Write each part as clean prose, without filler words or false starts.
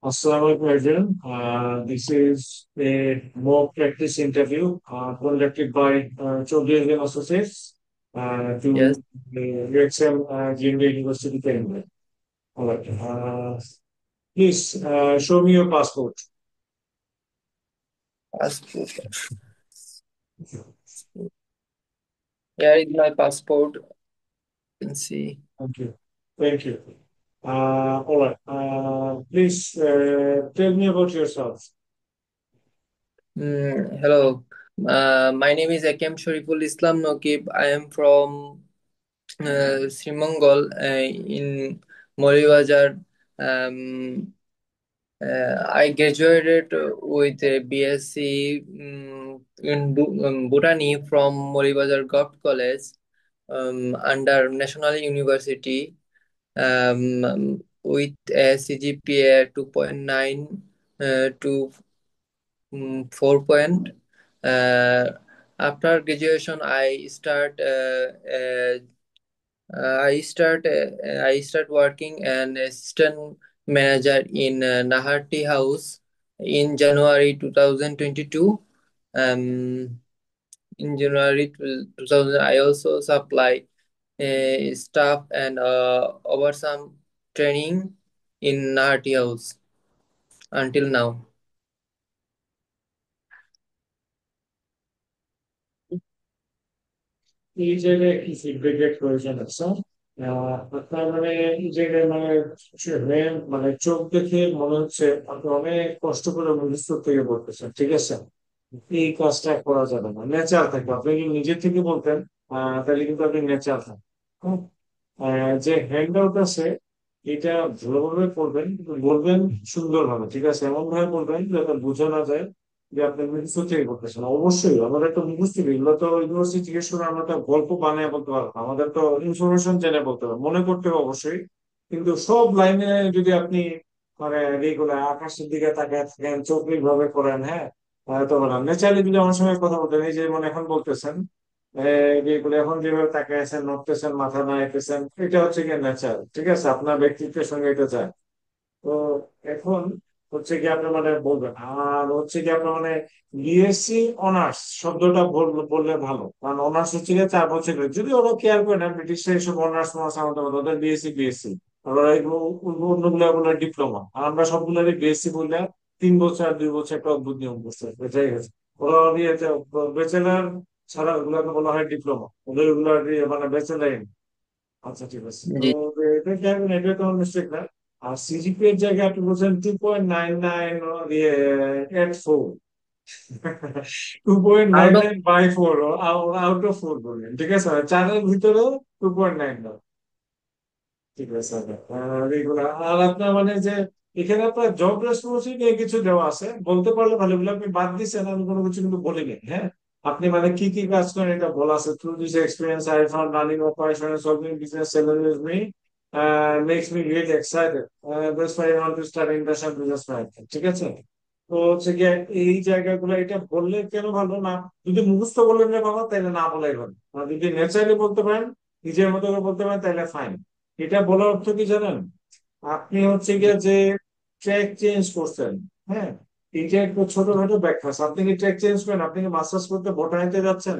Assalamu alaikum everyone. This is a mock practice interview conducted by Chaudhary and Associates Yes, to UXM Junior University, Cambridge. All right. Please show me your passport. passport. Here is my passport. You can see. Thank you. Thank you. All right. Please tell me about yourself. Hello. My name is Akem Shariful Islam Nokib. I am from Srimangol in Molibazar. Um, I graduated with a BSc in Botany from Molibazar Gov College under National University with a CGPA 2.9 to 4 point. Uh, After graduation, I start working an assistant manager in Nahati House in January 2022. Um, in January 2000, I also supply staff and over some training in Nahati House until now. এই জায়গায় কি ফিডব্যাকের প্রয়োজন আছে আপনার মানে এই জায়গায় মানে মানে চোখ দেখে মনে হচ্ছে আপনি অনেক কষ্ট করে ভবিষ্যৎ থেকে বলতেছেন, ঠিক আছে? এই কাজটা করা যাবে না, নেচার থাকবে। আপনি যদি নিজে থেকে বলতেন তাহলে কিন্তু আপনি নেচার থাকবেন। হ্যাঁ? যে হ্যান্ড আউট আছে এটা ভালোভাবে করবেন, কিন্তু বলবেন সুন্দরভাবে, ঠিক আছে? এমন ভাবে বলবেন যাতে বোঝা না যায় যে আপনি মুখস্থ থেকে করতেছেন। অবশ্যই আমাদের একটা মুখস্থ নেই, এগুলো তো ইউনিভার্সিটি জিজ্ঞেস করে আমরা তো গল্প বানিয়ে বলতে পারবো না। আমাদের তো ইনফরমেশন জেনে বলতে হবে, মনে করতে হবে অবশ্যই। কিন্তু সব লাইনে যদি আপনি মানে এইগুলো আকাশের দিকে তাকিয়ে থাকেন, চোখ ভাবে করেন, হ্যাঁ, তো নেচারালি যদি আমার সঙ্গে কথা বলতেন, এই যে মানে এখন বলতেছেন যেগুলো এখন যেভাবে তাকিয়ে আছেন, নড়তেছেন, মাথা নাড়াইতেছেন, এটা হচ্ছে গিয়ে নেচার, ঠিক আছে? আপনার ব্যক্তিত্বের সঙ্গে এটা যায়। তো এখন হচ্ছে কি আপনি মানে বলবেন, আর হচ্ছে কি আপনার মানে বিএসসি অনার্স শব্দটা বললে ভালো, কারণ অনার্স হচ্ছে গিয়ে 4 বছরের। যদি ওরা কেয়ার করে না, ব্রিটিশরা এইসব অনার্স মাস আমাদের মতো, ওদের বিএসসি বিএসসি, ওরা এগুলো অন্যগুলো বলে ডিপ্লোমা, আর আমরা সবগুলোরই বিএসসি বললে 3 বছর আর 2 বছর একটা অদ্ভুত নিয়ম করছে, এটাই হচ্ছে। ওরা ব্যাচেলার ছাড়া ওগুলোকে বলা হয় ডিপ্লোমা, ওদের ওগুলো মানে ব্যাচেলার। আচ্ছা, ঠিক আছে। তো জি। এটা কি হবে, এটা তো মিস্টেক না। আর সিজিপি এর জায়গায় আপনি বলছেন 2.99 দিয়ে at four, out of 2.99/4, out of 4 বললেন, ঠিক আছে? মানে 4-এর ভিতরে 2.9 দাও, ঠিক আছে। আর এগুলা আর আপনার মানে যে এখানে আপনার জব রেসপন্সিবিলিটি নিয়ে কিছু দেওয়া আছে, বলতে পারলে ভালো। এগুলো আপনি বাদ দিচ্ছেন, আমি কোনো কিছু কিন্তু বলিনি, হ্যাঁ। আপনি মানে কি কি কাজ করেন এটা বলা আছে। Through this experience I found running operation and solving business challenges me makes me really excited, that's why I want to start international business management, ঠিক আছে? তো হচ্ছে গিয়ে এই জায়গাগুলো এটা বললে কেন ভালো না? যদি মুখস্থ বললেন না বাবা, তাহলে না বলাই ভালো। আর যদি ন্যাচারালি বলতে পারেন, নিজের মতো করে বলতে পারেন, তাহলে ফাইন। এটা বলার অর্থ কি জানেন? আপনি হচ্ছে গিয়ে যে ট্র্যাক চেঞ্জ করছেন, হ্যাঁ, এইটা একটু ছোটখাটো ব্যাখ্যা আছে। আপনি কি ট্র্যাক চেঞ্জ করেন? আপনি কি মাস্টার্স করতে বোটানিতে যাচ্ছেন?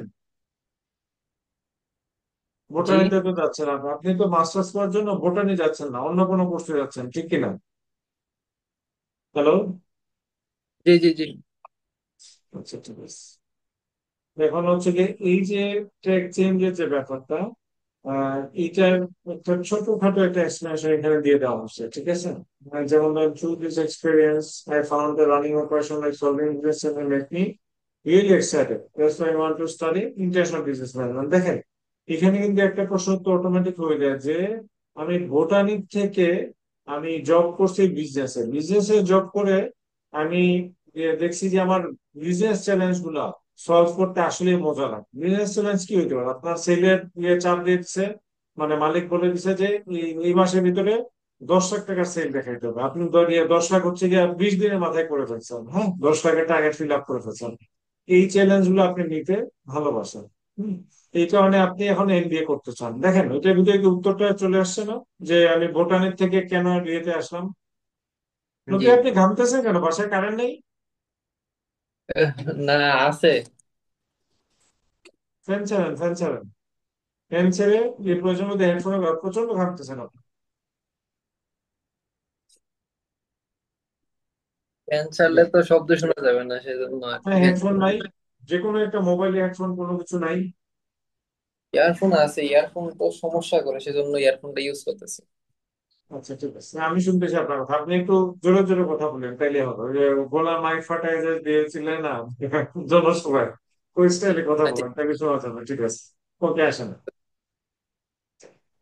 জি বোটানিতে তো যাচ্ছেন না। আপনি তো মাস্টার্স করার জন্য বোটানি যাচ্ছেন না, অন্য কোনো কোর্সে যাচ্ছেন, ঠিক কিনা? হ্যালো? জি জি জি আচ্ছা, ঠিক আছে। এখন হচ্ছে কি, এই যে ট্র্যাক চেঞ্জের যে ব্যাপারটা, এইটার একটা ছোটখাটো একটা এক্সপ্লেনেশন এখানে দিয়ে দেওয়া হচ্ছে, ঠিক আছে? যেমন ধরেন, through this experience I found the running operation like solving business make me really excited, that's why I want to study international business management. দেখেন, এখানে কিন্তু একটা প্রশ্ন তো অটোমেটিক হয়ে যায় যে আমি বোটানি থেকে আমি জব করছি বিজনেসে, বিজনেসে জব করে আমি দেখছি যে আমার বিজনেস চ্যালেঞ্জ গুলা সলভ করতে আসলে মজা লাগে। বিজনেস চ্যালেঞ্জ কি হইতে পারে? আপনার সেলের চাপ দিচ্ছে, মানে মালিক বলে দিচ্ছে যে এই মাসের ভিতরে 10 লাখ টাকার সেল দেখাইতে হবে। আপনি 10 লাখ হচ্ছে গিয়ে 20 দিনের মাথায় করে ফেলছেন, হ্যাঁ, 10 লাখের টার্গেট ফিল আপ করে ফেলছেন। এই চ্যালেঞ্জ গুলো আপনি নিতে ভালোবাসেন। হম। এই কারণে আপনি এখন এমবিএ করতে চান। দেখেন, ওইটার ভিতরে কি উত্তরটা চলে আসছে না, যে আমি বোটানির থেকে কেন বিয়েতে আসলাম? নকি, জি। আপনি ঘামতেছেন কেন? বাসায় কারেন্ট নেই? আহ, না, আছে। ফ্যান চালান, ফ্যান চালান। ফ্যান ছেড়ে এই প্রয়োজন মধ্যে হেডফোনে প্রচন্ড ঘামতেছেন আপনি। ফ্যান ছাড়লে তো শব্দ শোনা যাবে না, সেজন্য আর কি আপনার হেডফোন হেডফোন। নাই? যে কোনো একটা মোবাইল হেডফোন কোনো কিছু নাই? ইয়ারফোন আছে, ইয়ারফোন তো সমস্যা করে, সেজন্য ইয়ারফোনটা ইউজ করতেছি। আচ্ছা, ঠিক আছে, আমি শুনতেছি আপনার কথা। আপনি একটু জোরে জোরে কথা বলেন, তাইলে হবে। ওই যে গলা মাইক ফাটায় যে দিয়েছিলেন না জনসভায়, ওই স্টাইলে কথা জি। বলেন, তাইলে শোনা যাবে। ঠিক আছে, ওকে, আসেন।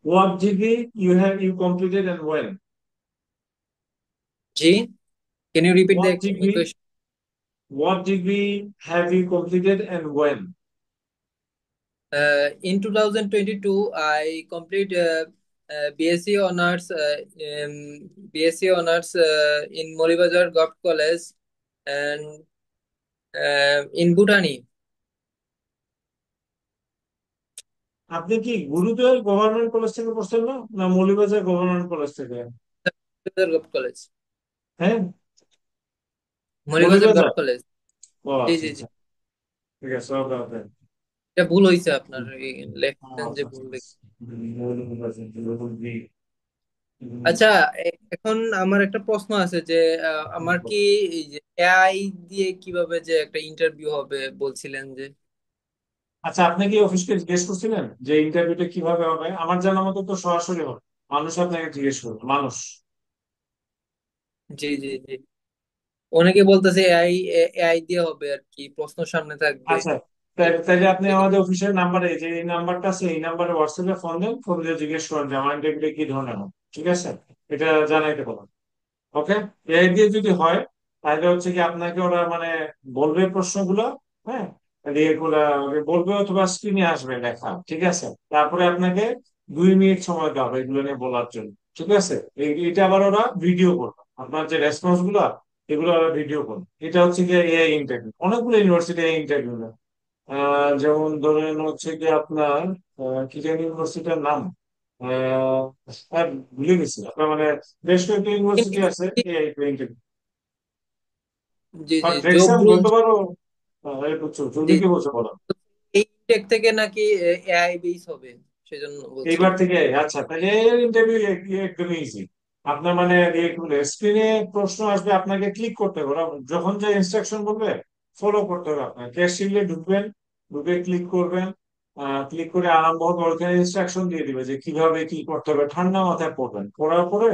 What degree you completed and when? জি, can you repeat the What degree question? what degree have you completed and when? In 2022, I complete BSc honors, BSc honors in Molibazar Gov College and in Bhutani. আপনি কি গুরুদেব government college থেকে পড়ছেন না, না Moulvibazar government college থেকে? Molibazar Gov College. হ্যাঁ, Molibazar Gov Moulvibazar. College. ও জি আচ্ছা জি জি। আচ্ছা, ঠিক আছে, ওকে ওকে। এটা ভুল হয়েছে আপনার, এই লেখছেন যে আচ্ছা, ভুল ঠিক আছে। লিখ-। মৌলভীবাজার, আচ্ছা, এখন আমার একটা প্রশ্ন আছে যে আমার কি এই যে এআই দিয়ে কিভাবে যে একটা ইন্টারভিউ হবে বলছিলেন যে। আচ্ছা, আপনি কি অফিসকে জিজ্ঞেস করছিলেন যে ইন্টারভিউটা কিভাবে হবে? আমার জানা মতো তো সরাসরি হবে। মানুষ আপনাকে জিজ্ঞেস করবে, মানুষ। জি জি জি। অনেকে বলতেছে এআই, এআই দিয়ে হবে আর কি, প্রশ্ন সামনে থাকবে। আচ্ছা, তাইলে আপনি আমাদের অফিসের নাম্বারে, যে এই নাম্বারটা আছে, এই নাম্বারে হোয়াটসঅ্যাপে ফোন দেন, ফোন দিয়ে জিজ্ঞেস করেন যে আমার ইন্টারভিউটা কি ধরনের হবে। ঠিক আছে, এটা জানাইতে পারেন। ওকে, এআই দিয়ে যদি হয়, তাহলে হচ্ছে কি আপনাকে ওরা মানে বলবে প্রশ্নগুলো, হ্যাঁ, এগুলা বলবে, অথবা স্ক্রিনে আসবে লেখা। ঠিক আছে, তারপরে আপনাকে 2 মিনিট সময় দেওয়া হবে এগুলো নিয়ে বলার জন্য। ঠিক আছে, এটা আবার ওরা ভিডিও করবে, আপনার যে রেসপন্স গুলা, এগুলো ওরা ভিডিও করবে। এটা হচ্ছে কি এআই ইন্টারভিউ। অনেকগুলো ইউনিভার্সিটি এআই ইন্টারভিউ নেয়। যেমন ধরেন হচ্ছে কি আপনার, কি জানি ইউনিভার্সিটির নাম, আহ ভুলে গেছি আপনার, মানে বেশ কয়েকটা ইউনিভার্সিটি আছে AI interview. G G, but job রেক্সাম room. বলতে পারো। এই বুঝছো, জি, তুমি কি বলছো বলো। এই টেক থেকে নাকি এআই বেস হবে, সেজন্য এইবার বলছিলাম। থেকে আচ্ছা, তাহলে ইন্টারভিউ একদমই ইজি। আপনার মানে স্ক্রিনে প্রশ্ন আসবে, আপনাকে ক্লিক করতে হবে। ওরা যখন যে ইনস্ট্রাকশন বলবে ফলো করতে হবে আপনার। ক্যাশিংয়ে ঢুকবেন, ঢুকে ক্লিক করবেন। ক্লিক করে আরম্ভ হবে, ওখানে ইনস্ট্রাকশন দিয়ে দিবে যে কিভাবে কি করতে হবে। ঠান্ডা মাথায় পড়বেন, পড়ার পরে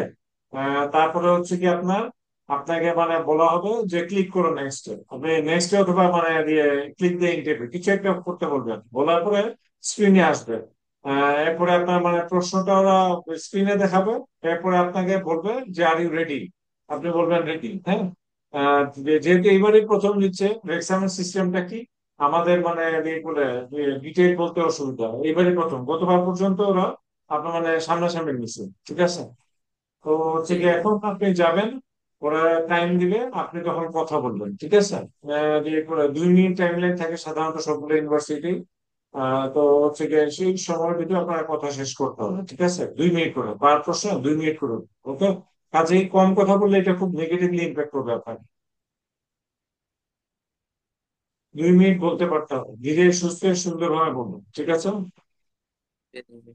তারপরে হচ্ছে কি আপনার, আপনাকে মানে বলা হবে যে ক্লিক করো নেক্সট। আপনি নেক্সট অথবা মানে দিয়ে ক্লিক দিয়ে ইন্টারভিউ কিছু একটা করতে বলবেন, বলার পরে স্ক্রিনে আসবে। এরপরে আপনার মানে প্রশ্নটা ওরা স্ক্রিনে দেখাবে। এরপরে আপনাকে বলবে যে আর ইউ রেডি। আপনি বলবেন রেডি, হ্যাঁ। যেহেতু এইবারই প্রথম নিচ্ছে, এক্সামের সিস্টেমটা কি আমাদের মানে ডিটেইল বলতে অসুবিধা, এইবারই প্রথম। গতবার পর্যন্ত ওরা আপনার মানে সামনাসামনি নিচ্ছে। ঠিক আছে, তো হচ্ছে জি কি এখন আপনি যাবেন, ওরা টাইম দিবে, আপনি তখন কথা বলবেন। ঠিক আছে, 2 মিনিট টাইম লাইন থাকে সাধারণত সবগুলো ইউনিভার্সিটি। তো হচ্ছে গিয়ে সেই সময়ের ভিতরে আপনার কথা শেষ করতে হবে। ঠিক আছে, 2 মিনিট করে পার প্রশ্ন, 2 মিনিট করে। ওকে, কাজেই কম কথা বললে এটা খুব নেগেটিভলি ইম্প্যাক্ট করবে আপনার। 2 মিনিট বলতে পারতে হবে, ধীরে সুস্থে সুন্দরভাবে বলুন। ঠিক আছে, জি জি, জি।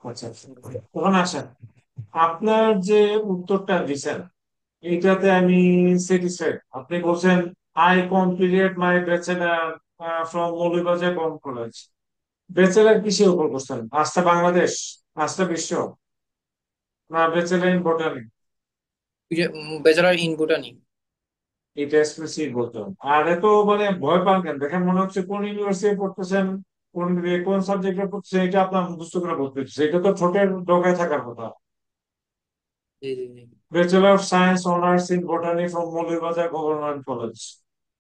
আচ্ছা আচ্ছা। তখন আসেন, আপনার যে উত্তরটা দিচ্ছেন এইটাতে আমি স্যাটিসফাইড। আপনি বলছেন I completed my bachelor from Moulvibazar com college. Bachelor কিসের উপর করছেন? আস্থা বাংলাদেশ, আস্থা বিশ্ব, না bachelor in botany? Bachelor in botany. এটা স্পেসিফিক বলতে হবে। আর এত মানে ভয় পান কেন? দেখেন মনে হচ্ছে কোন ইউনিভার্সিটি পড়তেছেন, কোন কোন সাবজেক্টে পড়তেছেন, এটা আপনার মুখস্থ করে বলতে হচ্ছে। এটা তো ঠোঁটের ডগায় থাকার কথা। জি জি জি। Bachelor of science honours in botany from Moulvibazar government college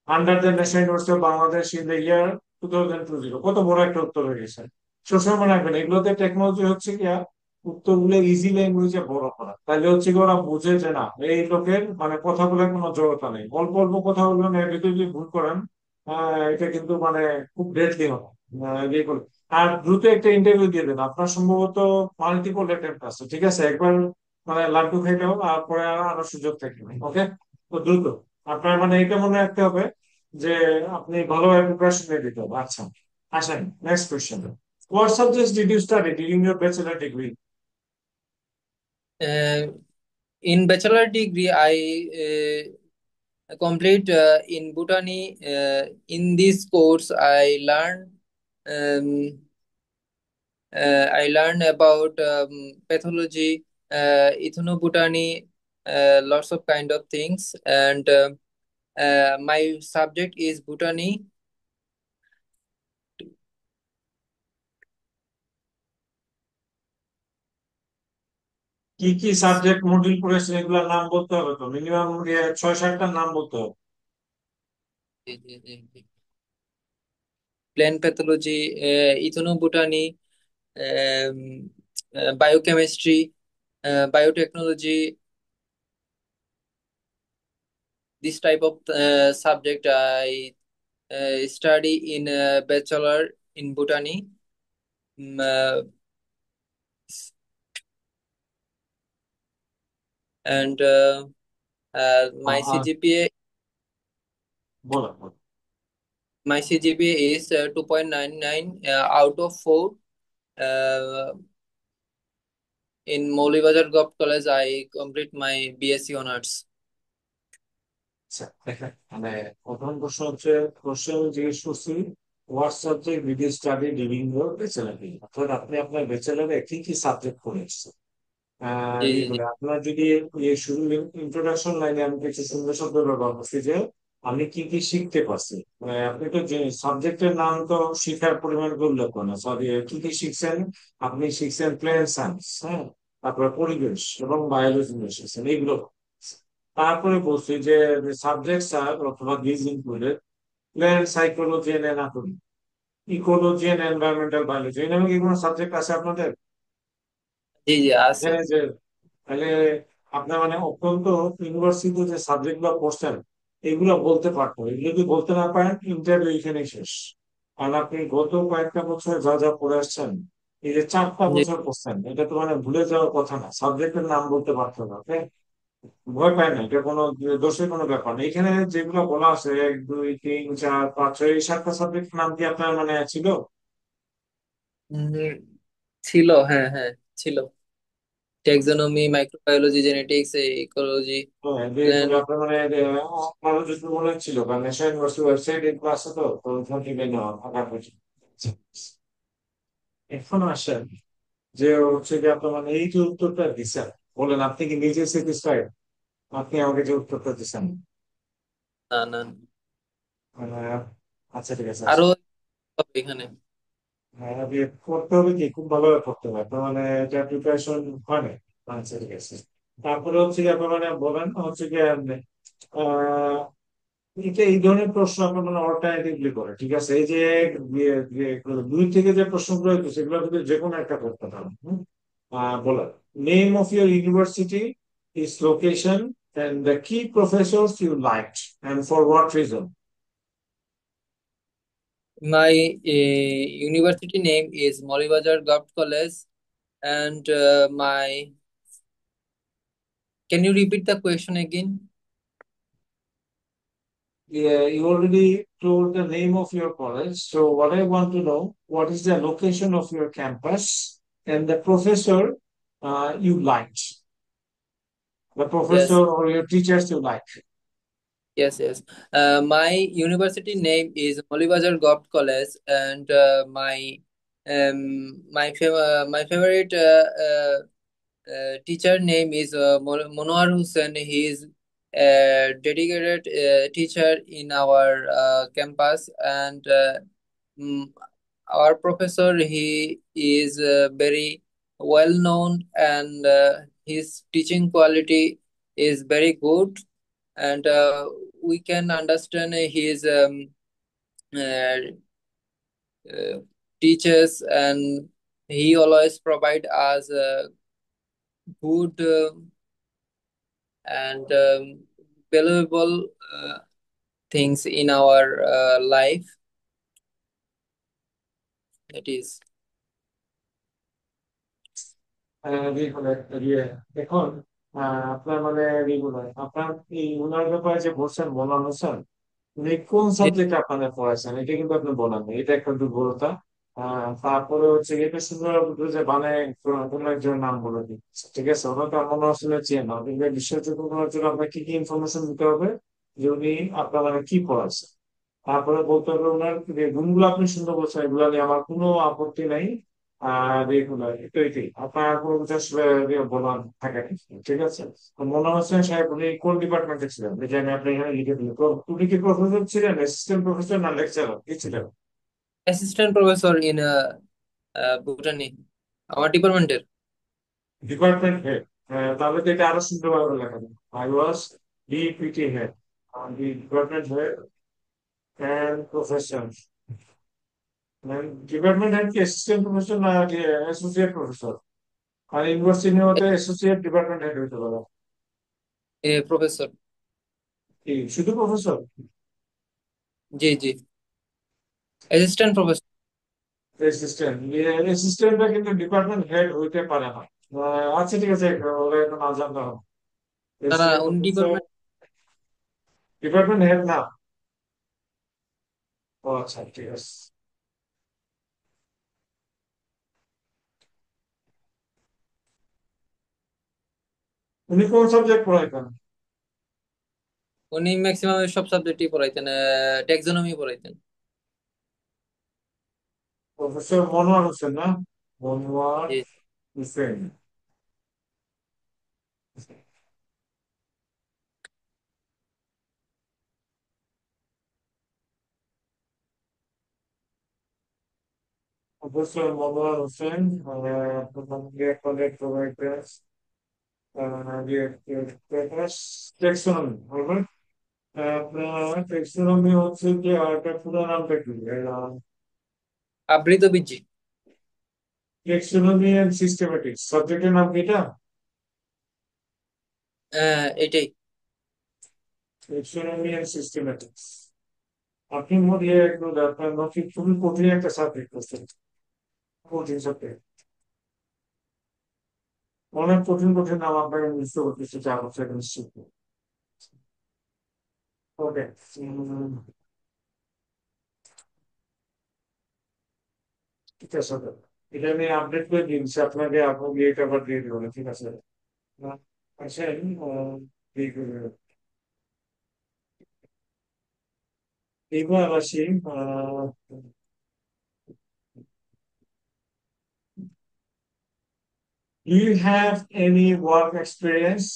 under the national university of Bangladesh in the year 2020। কত বড় একটা উত্তর হয়ে গেছে। সবসময় মনে রাখবেন, এগুলোতে টেকনোলজি হচ্ছে কি উত্তরগুলো ইজি ল্যাঙ্গুয়েজে বড় করা। তাহলে হচ্ছে কি ওরা বুঝে যে না, এই লোকের মানে কথা বলার কোনো জড়তা নেই, অল্প অল্প কথা বলবেন, এর ভিতরে যদি ভুল করেন এটা কিন্তু মানে খুব ডেডলি হবে। ইয়ে করে। আর দ্রুত একটা ইন্টারভিউ দিয়ে দেন। আপনার সম্ভবত মাল্টিপল অ্যাটেম্প্ট আছে। ঠিক আছে, একবার মানে লাড্ডু খাইতে হবে আর পরে আরো সুযোগ থাকবে। ওকে, তো দ্রুত আপনার মানে এটা মনে রাখতে হবে যে আপনি ভালোভাবে প্রিপারেশন নিয়ে দিতে হবে। আচ্ছা, আসেন next question. What subjects did you study during your bachelor degree? Uh, in bachelor degree, I complete in botany. In this course, I learned about pathology, ethnobotany, lots of kind of things, and my subject is botany. কি কি subject module পড়েছেন এগুলোর নাম বলতে হবে তো, minimum 6-7টার নাম বলতে হবে। Plant pathology, ethnobotany, biochemistry, biotechnology. This type of subject I study in bachelor in botany. Mm, and আর আর বলেন বলেন। my CGPA is 2.99 out of 4. Uh, in Molivazar Gov College, I complete my BSc honors. আচ্ছা, দেখেন মানে প্রথম প্রশ্ন হচ্ছে, question জিজ্ঞেস করছি what subject did you study during your bachelor degree, অর্থাৎ আপনি আপনার ব্যাচেলরে কি কি সাবজেক্ট পড়েছেন। জি জি জি এইগুলো আপনার যদি শুরু ইন্ট্রোডাকশন লাইনে আমি কিছু সুন্দর শব্দ ব্যবহার করছি যে আমি কি কি শিখতে পারছি। আপনি তো যে সাবজেক্টের নাম তো শিখার পরিমাণ উল্লেখ করেন, সরি কি কি শিখছেন। আপনি শিখছেন প্লেন সায়েন্স, হ্যাঁ, তারপরে পরিবেশ এবং বায়োলজি নিয়ে শিখছেন এইগুলো। তারপরে বলছি যে সাবজেক্টস আর অথবা this included plain psychology and anatomy, ecology and environmental biology, এই নামে কি কোনো সাবজেক্ট আছে আপনাদের জি জি আছে। এখানে? যে তাহলে আপনার মানে অত্যন্ত ইউনিভার্সিটিতে যে সাবজেক্ট গুলো পড়ছেন এগুলো বলতে পারতো, এগুলো যদি বলতে না পারেন ইন্টারভিউ এখানেই শেষ। কারণ আপনি গত কয়েকটা বছর যা যা পড়ে আসছেন, এই যে 4টা বছর পড়ছেন, এটা তো মানে ভুলে যাওয়ার কথা না, সাবজেক্টের নাম বলতে পারতো না। ওকে, ভয় পায় না, এটা কোনো দোষের কোনো ব্যাপার না। এখানে যেগুলো বলা আছে 1 2 3 4 5 6 এই 7টা সাবজেক্ট নাম কি আপনার মানে ছিল? উম, ছিল, হ্যাঁ হ্যাঁ ছিল। Taxonomy, microbiology, genetics, ecology. হ্যাঁ, যেগুলো আপনার মানে আপনারও যদি মনে ছিল, কারণ ন্যাশনাল ইউনিভার্সিটি ওয়েবসাইট এগুলো আছে, তো তো ওখান থেকে নেওয়া ফাঁকা পেয়েছে। এখন আসেন যে হচ্ছে যে আপনার মানে এই যে উত্তরটা দিচ্ছেন, বলেন আপনি কি নিজে স্যাটিসফাইড? আপনি আমাকে যে উত্তরটা দিচ্ছেন না না, মানে, আচ্ছা ঠিক আছে আরো আসেন। হবে এখানে। হ্যাঁ, আপনি করতে হবে কি, খুব ভালোভাবে করতে হবে আপনার মানে, এটা প্রিপারেশন হয় না। আচ্ছা ঠিক আছে, তারপরে হচ্ছে কি আপনার মানে বলেন হচ্ছে কি আহ এটা এই ধরনের প্রশ্ন আপনার মানে অল্টারনেটিভলি করে, ঠিক আছে? এই যে 2 থেকে যে প্রশ্নগুলো হইতো সেগুলো থেকে যে কোনো একটা করতে পারেন। বলেন, name of your university, is location, and the key professors you liked and for what reason. My university name is Molivazar Gov College, and can you repeat the question again? Yeah, you already told the name of your college, so what I want to know, what is the location of your campus and the professor you liked, the Yes, professor or your teachers you liked. yes. My university name is Molivazar Gov College, and my favorite teacher name is Monwar Hussain. He is a dedicated teacher in our campus, and mm, our professor, he is very well known, and his teaching quality is very good, and we can understand his uh, uh, teachers, and he always provide us good and valuable things in our life. That is. মানে ইয়ে, এখন আপনার মানে regular আপনার এই ওনার ব্যাপারে যে বলছেন মনোয়ার হোসেন, উনি কোন জি। সাবজেক্ট আপনাদের পড়াইছেন এটা কিন্তু আপনি বলেন না, এটা একটা দুর্বলতা। তারপরে হচ্ছে এটা সুন্দর যে মানে কোনো একজন নাম বলে দিচ্ছে, ঠিক আছে, ওনাকে মনে আসলে চেয়ে না, কিন্তু বিশ্বাসযোগ্য করার জন্য আপনাকে কি কি ইনফরমেশন দিতে হবে যে উনি আপনার মানে কি পড়াচ্ছে। তারপরে বলতে হবে ওনার যে গুণগুলো আপনি সুন্দর বলছেন, এগুলো নিয়ে আমার কোনো আপত্তি নাই। আর এগুলো এটাই আপনার কোনো কিছু আসলে বলার থাকে না। ঠিক আছে, তো মনে হচ্ছে সাহেব উনি কোন ডিপার্টমেন্টে ছিলেন এই যে আমি আপনি এখানে লিখে দিল, তো উনি কি প্রফেসর ছিলেন, অ্যাসিস্ট্যান্ট প্রফেসর না লেকচারার কি ছিলেন? অ্যাসিস্ট্যান্ট প্রফেসর ইন বুটানি, আমার ডিপার্টমেন্টের। ডিপার্টমেন্ট হেড, তাহলে তো এটা আরো সুন্দরভাবে লেখানো, I was DPT head, the department head and professor. Department head কি অ্যাসিস্ট্যান্ট প্রফেসর না অ্যাসোসিয়েট প্রফেসর? আর ইউনিভার্সিটি হতে অ্যাসোসিয়েট ডিপার্টমেন্ট হেড হইতে পারে। প্রফেসর। কি শুধু প্রফেসর? জি জি, অ্যাসিস্ট্যান্ট প্রফেসর। অ্যাসিস্ট্যান্ট, অ্যাসিস্ট্যান্টরা কিন্তু ডিপার্টমেন্ট হেড হইতে পারে না। আচ্ছা ঠিক আছে, ওরা এখন না জানতে হবে। না না, অ্যাসিস্ট্যান্ট উনি প্রফেসর ডিপার্টমেন্ট। ডিপার্টমেন্ট হেড না? ও আচ্ছা ঠিক আছে। উনি কোন সাবজেক্ট পড়াইতেন? উনি ম্যাক্সিমাম সব সাবজেক্টই পড়াইতেন, ট্যাক্সোনমি পড়াইতেন। প্রফেসর মনোয়ার হোসেন না? মনোয়ার জি। হোসেন। প্রফেসর মনোয়ার হোসেন, টেক্সোনমি হবে। আপনার টেক্সোনমি হচ্ছে কি, আর একটা পুরো নামটা কি? আবৃতবীজি। টেক্সোনমি এন্ড সিস্টেমেটিক্স সাবজেক্টের নাম কি এটা? এটাই। Taxonomy and systematics. আপনি মনে একটু আপনার নথি খুবই কঠিন একটা সাবজেক্ট করছেন, কঠিন সাবজেক্ট, অনেক কঠিন কঠিন নাম আপনাকে মুখস্থ করতেছে, যা হচ্ছে নিশ্চিত। ওকে, ঠিক আছে, এটা আমি আপডেট করে দিচ্ছি আপনাকে, আপনি এটা আবার দিয়ে দেবেন, ঠিক আছে? আচ্ছা, দিয়ে দেবেন। এবার আসি, do you have any work experience?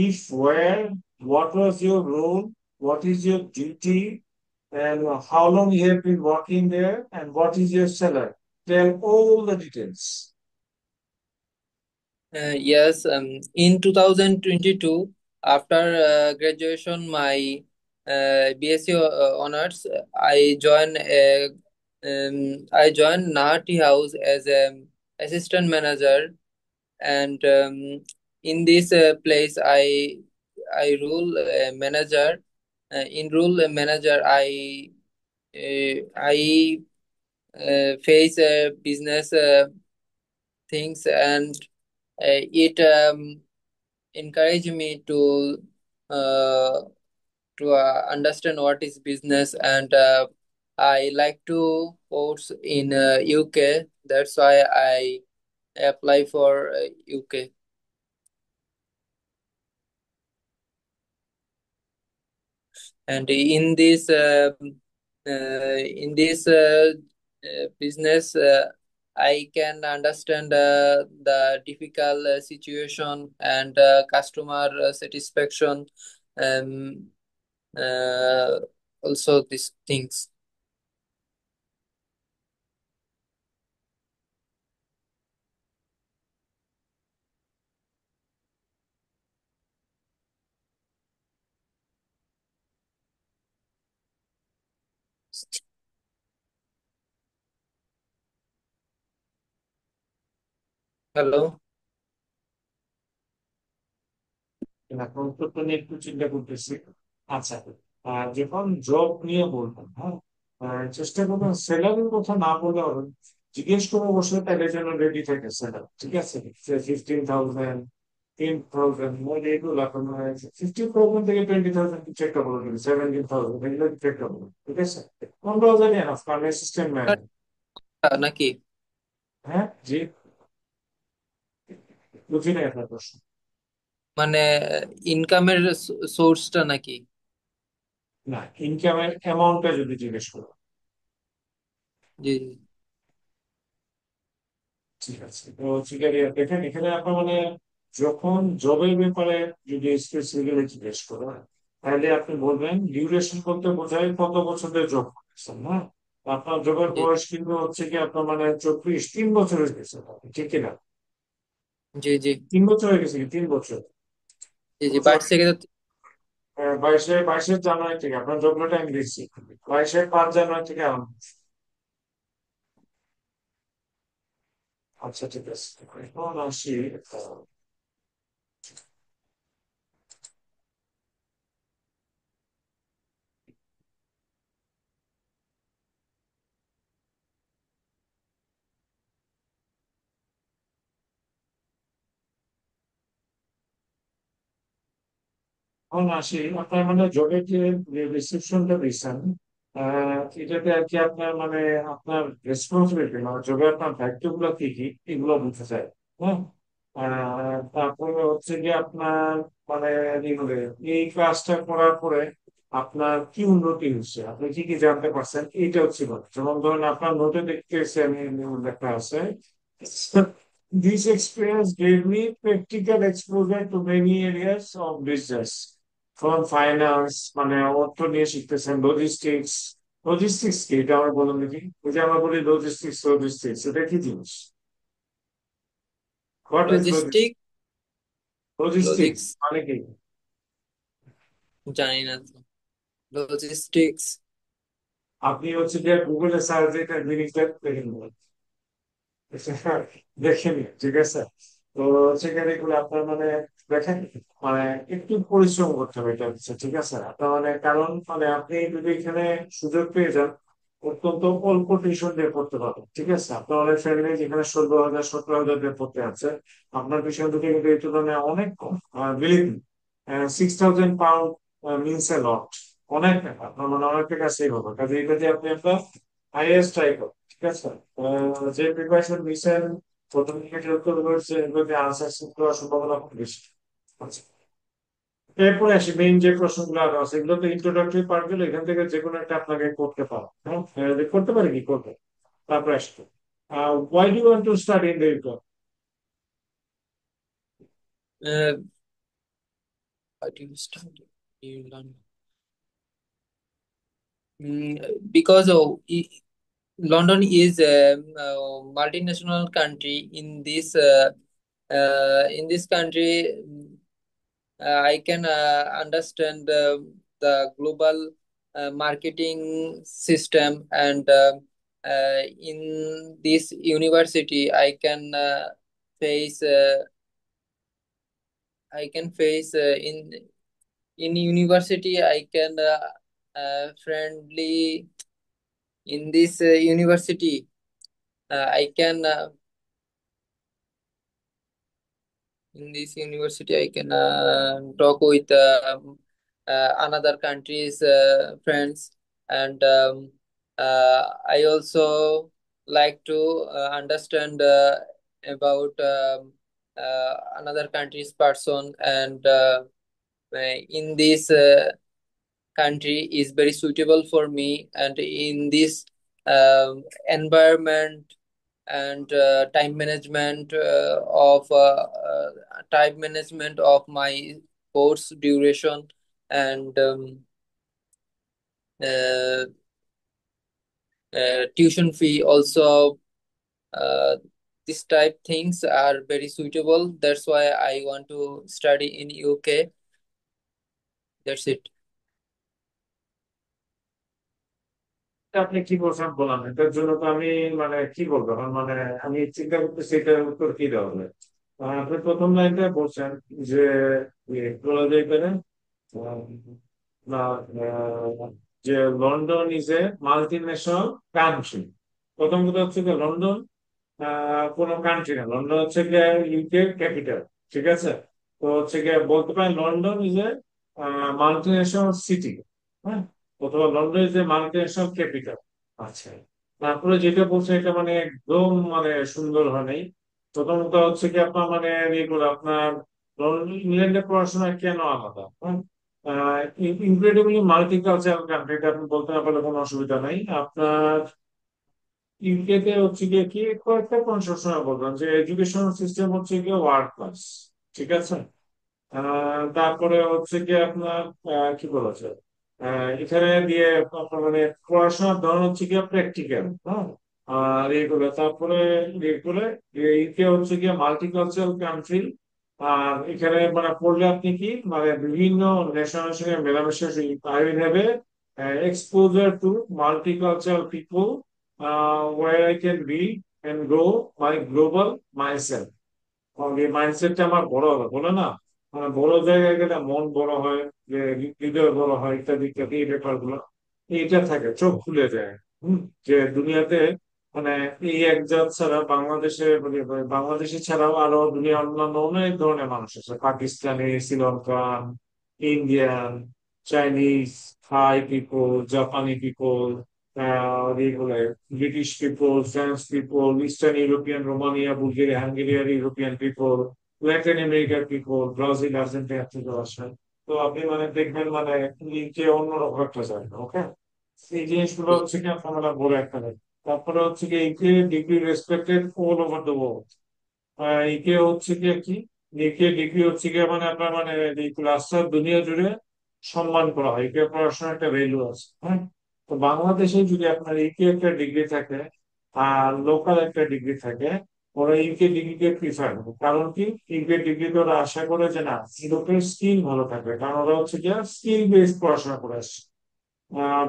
If where, what was your role? What is your duty? And how long you have been working there? And what is your salary? Tell all the details. Yes, in 2022, after graduation, my BSc honors, I joined Nahati House as an assistant manager, and in this place, I rule manager. In rule manager, I face business things, and it encourage me uh, to understand what is business, and I like to course in UK. That's why I apply for UK. And in this business, I can understand the difficult situation and customer satisfaction, um, uh, also these things. Hello. এখন তো নিয়ে একটু চিন্তা করতেছি। আচ্ছা, যখন job নিয়ে বলবেন, হ্যাঁ, চেষ্টা করবেন স্যালারির কথা না বলে হবে। জিজ্ঞেস করে বসে তাদের জন্য রেডি থাকে সেটা, ঠিক আছে? 15,000, 10,000, মানে এগুলো এখন 15,000 থেকে 20,000 কিছু একটা বলে দিবে, 17,000 এগুলো কিছু একটা বলে, ঠিক আছে? 15,000 এনাফ, কারণ অ্যাসিস্ট্যান্ট ম্যানেজার। নাকি? হ্যাঁ জি, বুঝি না আপনার প্রশ্ন। মানে ইনকামের সোর্সটা নাকি? না, ইনকামের অ্যামাউন্টটা যদি জিজ্ঞেস করো। জি জি। ঠিক আছে, তো ঠিক আছে, দেখেন এখানে আপনার মানে যখন জবের ব্যাপারে যদি স্পেসিফিক্যালি জিজ্ঞেস করো, তাহলে আপনি বলবেন ডিউরেশন করতে বোঝায় কত বছরের জব করতেছেন না। আপনার জবের জি বয়স কিন্তু হচ্ছে কি আপনার মানে 24, 3 বছর হয়ে গেছে, ঠিক কিনা? জি। জি 3 বছর হয়ে গেছে কি, 3 বছর? জি। জি 22 থেকে তো। বাইশে, 22শে জানুয়ারি থেকে আপনার জবটা আমি দিচ্ছি, 22শে 5 জানুয়ারি থেকে আরম্ভ। আচ্ছা ঠিক আছে, এখন আসি। এখন আসি আপনার মানে জবের যে রিসেপশনটা দিচ্ছেন, এটাতে আর কি আপনার মানে আপনার রেসপন্সিবিলিটি মানে জবে আপনার দায়িত্ব গুলো কি কি এগুলো বুঝতে চাই। হ্যাঁ, তারপরে হচ্ছে কি আপনার মানে এই কাজটা করার পরে আপনার কি উন্নতি হচ্ছে, আপনি কি কি জানতে পারছেন, এইটা হচ্ছে কথা। যেমন ধরুন আপনার নোটে দেখতেছি আমি, লেখা আছে, this experience gave me practical exposure to many areas of business, from finance মানে অর্থ নিয়ে শিখতেছেন, লজিস্টিক্স। লজিস্টিক্স কি এটা আমার বলুন দেখি, ওই যে আমরা বলি লজিস্টিক্স, লজিস্টিক্স এটা কি জিনিস? What is logistics? Logistic. Logistics logics. মানে কি? জানি না তো। লজিস্টিক্স। আপনি হচ্ছে যে গুগলে সার্চ দিয়ে জিনিসটা দেখে নেবেন, দেখে নিন, ঠিক আছে? তো সেখানে এগুলো আপনার মানে দেখেন, মানে একটু পরিশ্রম করতে হবে, এটা হচ্ছে ঠিক আছে আপনার মানে, কারণ মানে আপনি যদি এখানে সুযোগ পেয়ে যান, অত্যন্ত অল্প টিউশন দিয়ে পড়তে পারবেন, ঠিক আছে? আপনার অনেক ফ্যামিলি যেখানে 16,000, 17,000 দিয়ে পড়তে আছে, আপনার টিউশন থেকে কিন্তু এই তুলনায় অনেক কম। বিলিভ মি, £6,000 মিনস এ লট, অনেক টাকা, আপনার মানে অনেক টাকা সেভ হবে, কাজে এটা দিয়ে আপনি আপনার হাইয়েস্ট ট্রাই করুন, ঠিক আছে? যে প্রিপারেশন নিছেন, প্রথম দিকে যে উত্তর করেছে এগুলোতে আনসার করার সম্ভাবনা খুব বেশি। আচ্ছা, এরপরে আসি মেইন যে প্রশ্নগুলো আরো আছে, এগুলো তো ইন্ট্রোডাক্টরি পার্ট গুলো, এখান থেকে যে কোনো একটা আপনাকে করতে পারো, হ্যাঁ? করতে পারে কি করবে। তারপরে আসতো, why do want to study in the UK? What do you study? You learn. Because London is a multinational country. In this country, I can understand the global marketing system, and in this university, face uh, I can face in university I can friendly in this university I can in this university I can talk with another country's friends, and I also like to understand about another country's person, and in this country is very suitable for me, and in this environment, and time management of my course duration, and uh, tuition fee also, uh, this type things are very suitable. That's why I want to study in UK. That's it. আপনি কি বলছেন বললাম, এটার জন্য তো আমি মানে কি বলবো এখন, মানে আমি চিন্তা করতেছি এটার উত্তর কি দেওয়া হবে। আপনি প্রথম লাইনটা বলছেন যে বলা যায় কেন, না, যে London is a multi national country, প্রথম কথা হচ্ছে যে লন্ডন কোনো কান্ট্রি না, লন্ডন হচ্ছে গিয়ে ইউকে ক্যাপিটাল। ঠিক আছে, তো হচ্ছে গিয়ে বলতে পারেন London is a multi national city. হ্যাঁ, অথবা London is a multi national capital. আচ্ছা, তারপরে যেটা বলছে এটা মানে একদম মানে সুন্দর হয় নাই। প্রথমত হচ্ছে কি আপনার মানে এগুলো আপনার ইংল্যান্ডে পড়াশোনা কেন আলাদা? হ্যাঁ, ইনক্রেডিবলি মাল্টি কালচারাল কান্ট্রি, এটা আপনি বলতে না পারলে কোনো অসুবিধা নাই আপনার। ইউকেতে হচ্ছে গিয়ে কি কয়েকটা পয়েন্ট সবসময় বললাম যে এডুকেশন সিস্টেম হচ্ছে গিয়ে ওয়ার্ল্ড ক্লাস। ঠিক আছে, তারপরে হচ্ছে গিয়ে আপনার কি বলা যায়, এখানে দিয়ে আপনার মানে পড়াশোনার ধরন হচ্ছে গিয়ে প্র্যাকটিক্যাল। হ্যাঁ, আর এগুলো তারপরে এগুলো ইউকে হচ্ছে গিয়ে মাল্টিকালচারাল কান্ট্রি। আর এখানে মানে পড়লে আপনি কি মানে বিভিন্ন ন্যাশনাল সঙ্গে মেলামেশা I will have exposure to multicultural people where I can be and grow my global myself. এই মাইন্ডসেটটা আমার বড় হবে বলে না, মানে বড় জায়গায় গেলে মন বড় হয়, যে হৃদয় বড় হয়, ইত্যাদি ইত্যাদি এই ব্যাপারগুলো এইটা থাকে, চোখ খুলে যায়। হম, যে দুনিয়াতে মানে এই এক জাত ছাড়া বাংলাদেশে মানে বাংলাদেশে ছাড়াও আরো দুনিয়া অন্যান্য অনেক ধরনের মানুষ আছে, পাকিস্তানি, শ্রীলঙ্কান, ইন্ডিয়ান, চাইনিজ, থাই পিপল, জাপানি পিপল, এগুলো British people, French people, eastern European, Romania, Bulgaria, Hungarian European people, Latin আমেরিকার পিপল, ব্রাজিল, আর্জেন্টিনা থেকে আসেন। তো আপনি মানে দেখবেন মানে যে অন্যরকম একটা জায়গা। ওকে, এই জিনিসগুলো জি হচ্ছে কি আপনার মানে বড় একটা জায়গা। তারপরে হচ্ছে কি UK degree respected all over the world. UK হচ্ছে কি কি ইকে ডিগ্রি হচ্ছে কি মানে আপনার মানে এই রাস্তার দুনিয়া জুড়ে সম্মান করা হয়, ইকে পড়াশোনার একটা ভ্যালু আছে। হ্যাঁ, তো বাংলাদেশে যদি আপনার ইকে একটা ডিগ্রি থাকে আর লোকাল একটা ডিগ্রি থাকে, ওরা ইউকে ডিগ্রিকে প্রিফার করে। কারণ কি, ইউকে ডিগ্রিতে ওরা আশা করে যে না, লোকের স্কিল ভালো থাকবে, কারণ ওরা হচ্ছে কি স্কিল বেসড পড়াশোনা করে আসছে।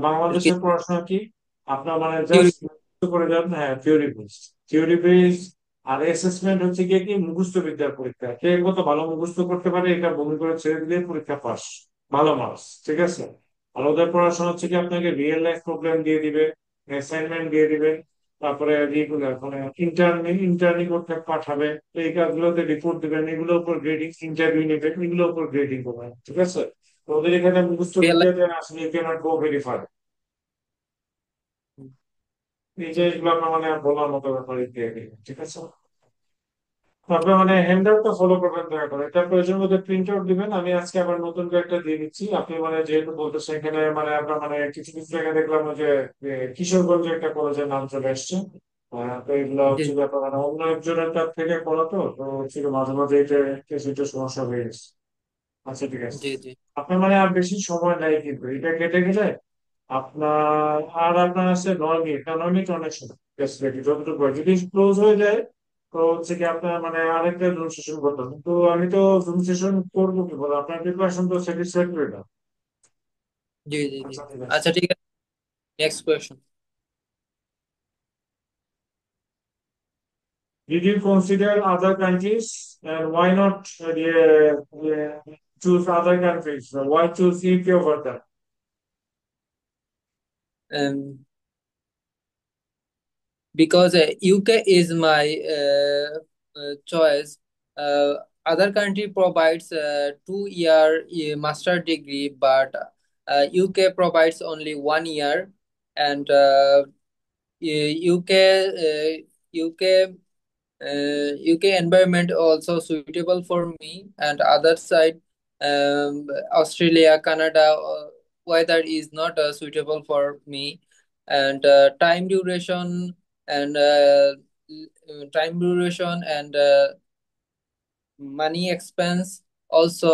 বাংলাদেশের পড়াশোনা কি আপনার মানে থিওরি। জাস্ট করে যান, হ্যাঁ থিওরি বেসড। থিওরি বেসড আর অ্যাসেসমেন্ট হচ্ছে গিয়ে কি মুখস্থ বিদ্যার পরীক্ষা, কে কত ভালো মুখস্থ করতে পারে এটা বমি করে ছেড়ে দিলে পরীক্ষা পাস, ভালো মার্কস। ঠিক আছে, আর ওদের পড়াশোনা হচ্ছে কি আপনাকে রিয়েল লাইফ প্রবলেম দিয়ে দিবে, অ্যাসাইনমেন্ট দিয়ে দিবে, তারপরে রেগুলার মানে ইন্টার্নি করতে পাঠাবে, তো এই কাজগুলোতে রিপোর্ট দিবেন, এগুলোর উপর গ্রেডিং, ইন্টারভিউ নেবে, এগুলোর উপর গ্রেডিং করবেন। ঠিক আছে, তো ওদের এখানে মুখস্থ রিয়েল লাইফ। বিদ্যাতে আসলে you cannot go very far. এই জিনিসগুলো আপনার মানে বলার মতো ব্যাপার ইত্যাদি। ঠিক আছে, তারপরে মানে হ্যান্ডআউটটা ফলো করবেন দয়া করে, এটা প্রয়োজন মধ্যে প্রিন্ট আউট দিবেন। আমি আজকে আবার নতুন করে একটা দিয়ে দিচ্ছি। আপনি মানে যেহেতু বলতেছেন এখানে মানে আপনার মানে কিছু কিছু জায়গায় দেখলাম ওই যে কিশোরগঞ্জে একটা কলেজের নাম চলে আসছে। তো এগুলো জি হচ্ছে ব্যাপার মানে অন্য একজনের কাছ থেকে করা, তো তো হচ্ছে কি মাঝে মাঝে এটা কিছুটা সমস্যা হয়ে গেছে। আচ্ছা ঠিক আছে, জি জি আপনার মানে আর বেশি সময় নাই, কিন্তু এটা কেটে গেলে আপনার আর আপনার আছে 9 মিনিট, না 9 মিনিট অনেক সময় ফেসিলিটি যতটুকু হয়। যদি ক্লোজ হয়ে যায় তো হচ্ছে কি আপনার মানে আরেকটা জুম সেশন করতে হবে। কিন্তু আমি তো জুম সেশন করবো কি বলে, আপনার প্রিপারেশন তো স্যাটিসফ্যাক্টরি না। জি জি জি। আচ্ছা ঠিক আছে, আচ্ছা ঠিক আছে, next question. did you consider other countries and why not choose other countries? Why choose UK over them? Because UK is my choice. Other country provides 2 year master degree, but UK provides only 1 year, and UK UK environment also suitable for me, and other side, Australia, Canada, weather is not suitable for me, and and time duration and money expense also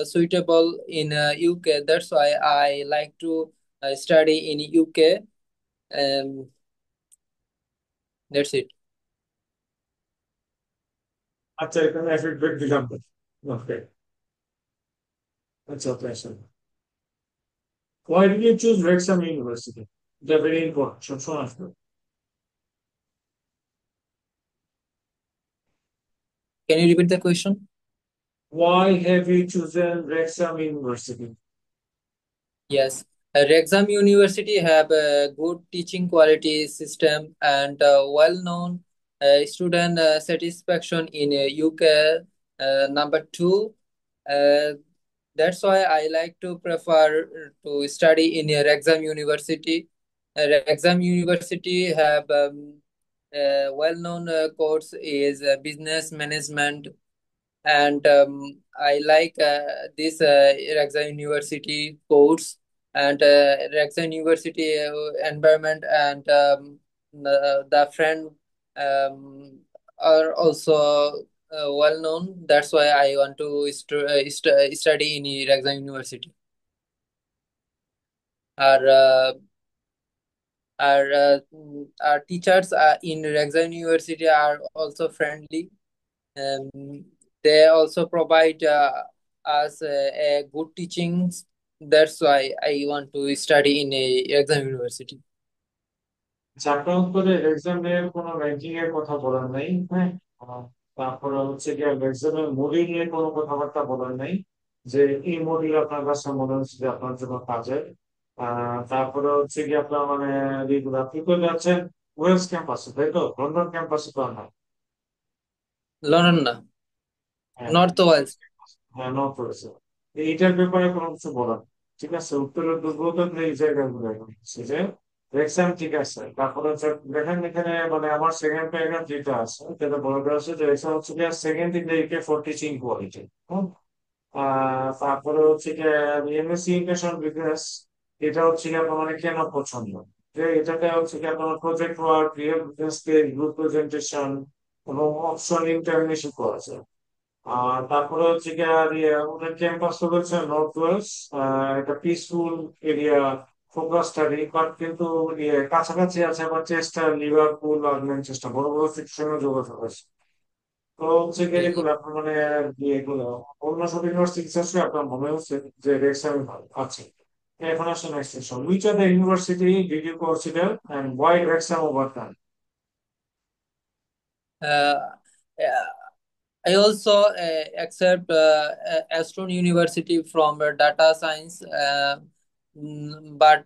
suitable in UK. That's why I like to study in UK. Um, that's it. আচ্ছা, এখানে feedback দিলাম। ওকে, আচ্ছা আচ্ছা। Why did you choose Wrexham University? They're very important. সবসময় আসবে। Can you repeat the question? Why have you chosen Wrexham University? Yes. Wrexham University have a good teaching quality system and well-known student satisfaction in UK. Number two, uh, that's why I like to prefer to study in Wrexham University. Wrexham University have well-known course is business management, and I like this Wrexham University course and Wrexham University environment, and the friend um, are also well known. That's why I want to study in Wrexham University. Our our teachers in Wrexham University are also friendly. Um, they also provide us a good teachings. That's why I want to study in a exam university. চারটা উত্তরে এক্সামের কোনো ranking এর কথা বলার নাই, হ্যাঁ। তারপরে হচ্ছে গিয়ে এক্সামের মডিউল নিয়ে কোনো কথাবার্তা বলার নাই, যে এই মডিউল আপনার কাছে মনে হচ্ছে যে আপনার জন্য কাজের। তারপরে হচ্ছে গিয়ে আপনার মানে রেগুলার আপনি করে যাচ্ছেন ওয়েলস ক্যাম্পাসে, তাই তো? লন্ডন ক্যাম্পাসে তো আর না। লন্ডন না, হ্যাঁ, নর্থ ওয়েলস। হ্যাঁ, নর্থ করেছে। এইটার ব্যাপারে কোনো কিছু বলার নেই। ঠিক আছে, উত্তরের দুর্বলতা এই জায়গাগুলো এখন হচ্ছে যে এক্সাম ঠিক আছে, তারপরে হচ্ছে দেখেন এখানে মানে আমার সেকেন্ড প্যারাগ্রাফ যেটা আছে সেটা বলে দেওয়া আছে যে এক্সাম হচ্ছে গিয়ে second in the UK for teaching quality. তারপরে হচ্ছে গিয়ে এমএসসি ইন্টারন্যাশনাল বিজনেস, এটা হচ্ছে গিয়ে আপনার মানে কেন পছন্দ, যে এটাতে হচ্ছে কি আপনার project work, real business case, group presentation এবং অপশন ইন্টারমিনেশন করা যায়। আর তারপরে হচ্ছে গিয়ে আর ওদের ক্যাম্পাস রয়েছে নর্থ ওয়েস্ট, একটা peaceful area, focus study, but কিন্তু কাছাকাছি আছে আবার চেস্টার, লিভারপুল আর ম্যানচেস্টার, বড় বড় সিটির সঙ্গে যোগাযোগ আছে। তো হচ্ছে গিয়ে এগুলো আপনার মানে এগুলো অন্য সব ইউনিভার্সিটি আছে আপনার মনে হচ্ছে যে রেক্সাম ভালো আছে। এখন আসলে next question, which are the university did you consider and why Wrexham over them? Uh, I also accept Aston University from data science, but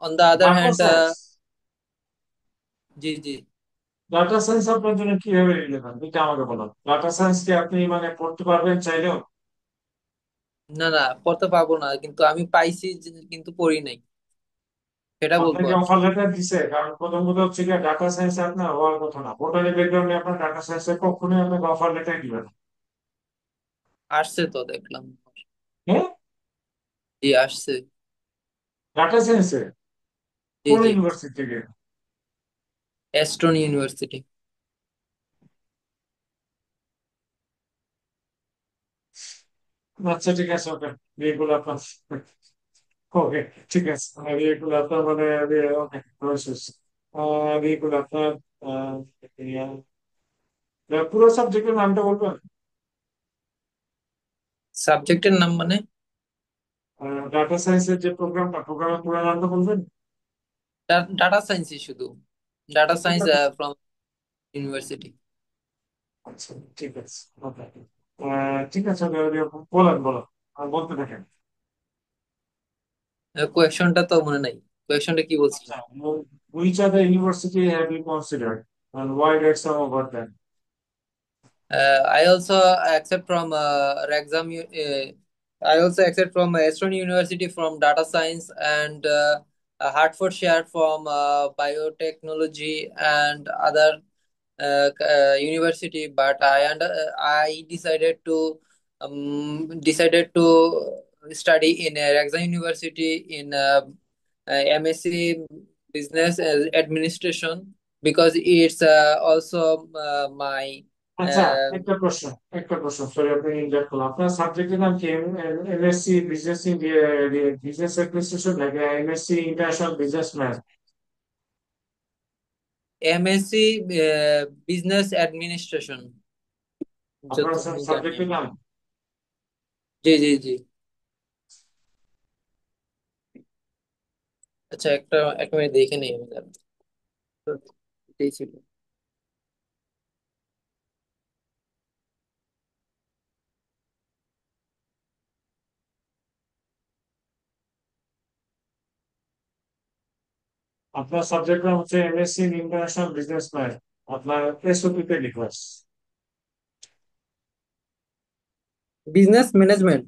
on the other data hand, science? G G, data science আপনার জন্য কিভাবে relevant এটা আমাকে বলুন। Data science কি আপনি মানে পড়তে পারবেন চাইলেও? না না, পড়তে পারবো না, কিন্তু আমি পাইছি কিন্তু পড়ি নাই, সেটা বলবো আপনাকে আর কি। অফার লেটার দিছে? কারণ প্রথম কথা হচ্ছে কি ডাটা সায়েন্সে আপনার হওয়ার কথা না, বোটানি ব্যাকগ্রাউন্ডে আপনার ডাটা সায়েন্সে কখনোই আপনাকে অফার লেটার দিবে না। আসছে তো দেখলাম। হ্যাঁ, জি আসছে। ডাটা সায়েন্সে জি কোন জি, ইউনিভার্সিটি থেকে? Aston university. আচ্ছা ঠিক আছে, ওকে, এগুলো আপনার, ওকে ঠিক আছে, আর এগুলো আপনার মানে ওকে প্রসেস, আর এগুলো আপনার আহ, পুরো সাবজেক্টের নামটা বলবেন? সাবজেক্টের নাম মানে? ডাটা সায়েন্সের যে প্রোগ্রামের পুরো নামটা বলবেন? ডাটা সায়েন্সই শুধু, ডাটা শুধু science data from university. science? আচ্ছা ঠিক আছে, ওকে। ঠিক আছে, বলেন বলেন, বলতে থাকেন। কোয়েশনটা তো মনে নাই, কোয়েশনটা কি বলছিলেন? আচ্ছা, which other university have you considered and why rate some over them? I also accept from Wrexham. I also accept from Eastern University from data science, and Hertfordshire from biotechnology and other university. But I decided to study in Wrexham University in MSc Business Administration, because it's also my আচ্ছা, uh, একটা প্রশ্ন sorry আপনি interrupt করলাম, আপনার সাবজেক্টের নাম কি? MSc business, business administration নাকি MSc international business math? MSc Business Administration, আপনার যত আমি জানি সাবজেক্টের আমি। নাম? জি জি জি। আচ্ছা, একটা মিনিট দেখে নিই আমি তাহলে। তো এটাই ছিল। আপনার সাবজেক্ট হচ্ছে MSc in international business man. আপনার এসওপি তে লিখা আছে। Business management.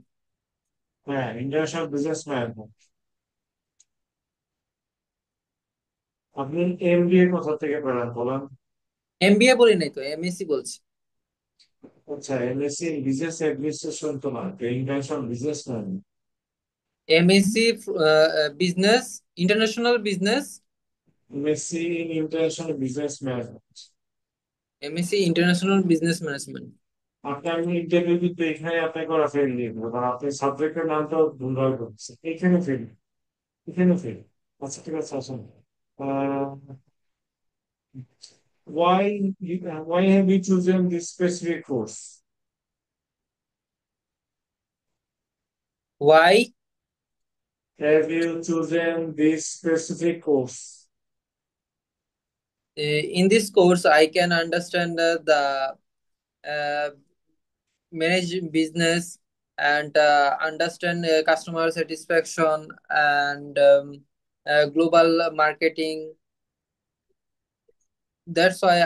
হ্যাঁ, ইন্টারন্যাশনাল বিজনেস ম্যান। আপনি এমবিএ কোথা থেকে পড়েন বলেন? এমবিএ বলি নাই তো, এমএসসি বলছি। আচ্ছা, এমএসসি ইন বিজনেস অ্যাডমিনিস্ট্রেশন তো না, international business man. MSc business, international business. MSc in international business man. MSc international business management. আপনার ইন্টারভিউ কিন্তু এখানে আপনাকে করা ফেল দিয়ে দেবো, কারণ আপনি সাবজেক্টের নামটা ভুলভাল করছেন। এখানে ফেল, এখানে ফেল। আচ্ছা ঠিক আছে, আসুন। Why have you chosen this specific course? Why? Have you chosen this specific course? In this course, I can understand the uh, manage business and understand customer satisfaction and global marketing. That's why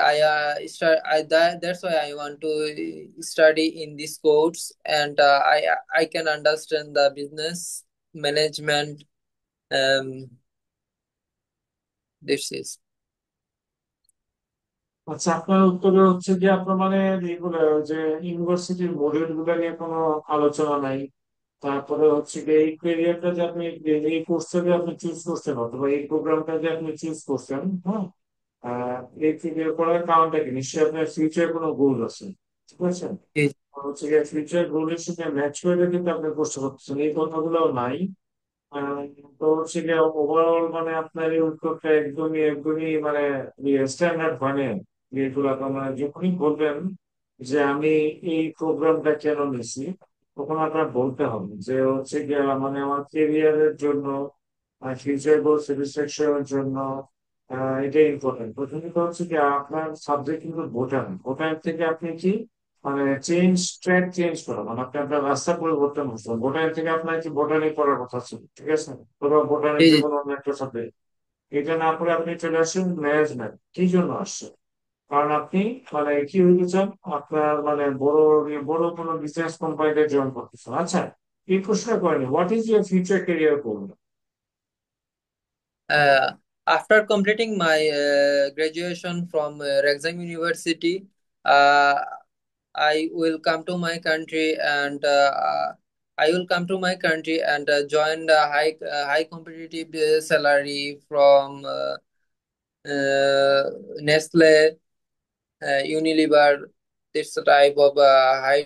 that's why I want to study in this course, and I can understand the business management. Um, this is. আচ্ছা, আপনার উত্তরে হচ্ছে কি আপনার মানে এইগুলো যে ইউনিভার্সিটির মডিউল গুলো নিয়ে কোনো আলোচনা নাই। তারপরে হচ্ছে কি এই ক্যারিয়ারটা যে আপনি এই কোর্সটা যে আপনি চুজ করছেন অথবা এই প্রোগ্রামটা যে আপনি চুজ করছেন, হ্যাঁ, এই ক্যারিয়ার করার কারণটা কি? নিশ্চয়ই আপনার ফিউচার কোনো গোল আছে, ঠিক আছে? হচ্ছে গিয়ে ফিউচার গোলের সাথে ম্যাচ করে কিন্তু আপনি কোর্সটা করতেছেন, এই কথাগুলো নাই। আহ, তো হচ্ছে গিয়ে ওভারঅল মানে আপনার এই উত্তরটা একদমই একদমই মানে স্ট্যান্ডার্ড মানে এগুলো মানে যখনই বলবেন যে আমি এই প্রোগ্রামটা কেন নিছি, তখন আপনার বলতে হবে যে হচ্ছে গিয়ে মানে আমার কেরিয়ারের জন্য, ফিউচার গোল স্যাটিসফ্যাকশনের জন্য এটা ইম্পর্টেন্ট। প্রথমত হচ্ছে কি আপনার সাবজেক্ট কিন্তু ভোটার, ভোটার থেকে আপনি কি মানে ট্র্যাক চেঞ্জ করা মানে আপনি আপনার রাস্তা পরিবর্তন করছেন। বোটানি থেকে আপনার কি বোটানি পড়ার কথা ছিল, ঠিক আছে, অথবা বোটানি জি যে জি। কোনো অন্য একটা সাবজেক্ট, এটা না করে আপনি চলে আসেন ম্যানেজমেন্ট। কি জন্য আসছেন? কারণ আপনি মানে কি হইতে চান, আপনার মানে বড় বড় কোনো বিজনেস কোম্পানিতে জয়েন করতে চান। আচ্ছা, এই প্রশ্নটা করেনি what is your future career goal? Uh, After completing my graduation from Rexham University, uh, I will come to my country and join the high competitive salary from Nestle, Unilever. This type of high